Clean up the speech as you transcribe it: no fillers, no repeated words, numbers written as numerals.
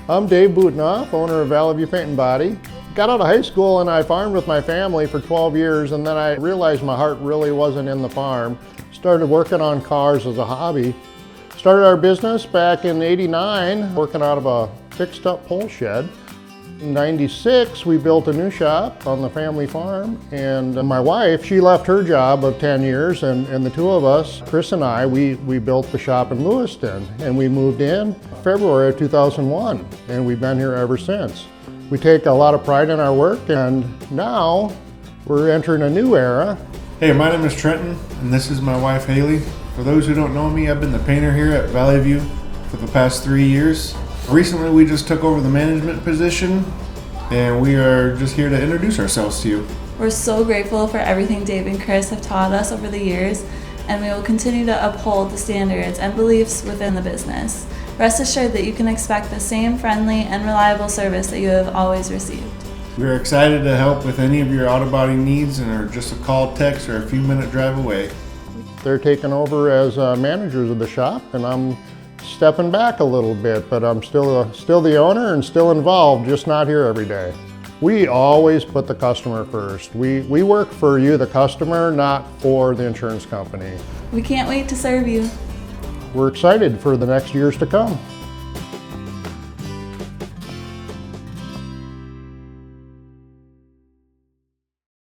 I'm Dave Butenoff, owner of Valley View Paint and Body. Got out of high school and I farmed with my family for 12 years, and then I realized my heart really wasn't in the farm. Started working on cars as a hobby. Started our business back in '89, working out of a fixed up pole shed. In '96, we built a new shop on the family farm, and my wife, she left her job of 10 years, and the two of us, Chris and I, we built the shop in Lewiston, and we moved in February of 2001, and we've been here ever since. We take a lot of pride in our work, and now we're entering a new era. Hey, my name is Trenton, and this is my wife, Haley. For those who don't know me, I've been the painter here at Valley View for the past 3 years. Recently, we just took over the management position, and we are just here to introduce ourselves to you. We're so grateful for everything Dave and Chris have taught us over the years, and we will continue to uphold the standards and beliefs within the business. Rest assured that you can expect the same friendly and reliable service that you have always received. We are excited to help with any of your auto body needs and are just a call, text, or a few minute drive away. They're taking over as managers of the shop, and I'm stepping back a little bit, but I'm still the owner and still involved, just not here every day. We always put the customer first. We work for you, the customer, not for the insurance company. We can't wait to serve you. We're excited for the next years to come.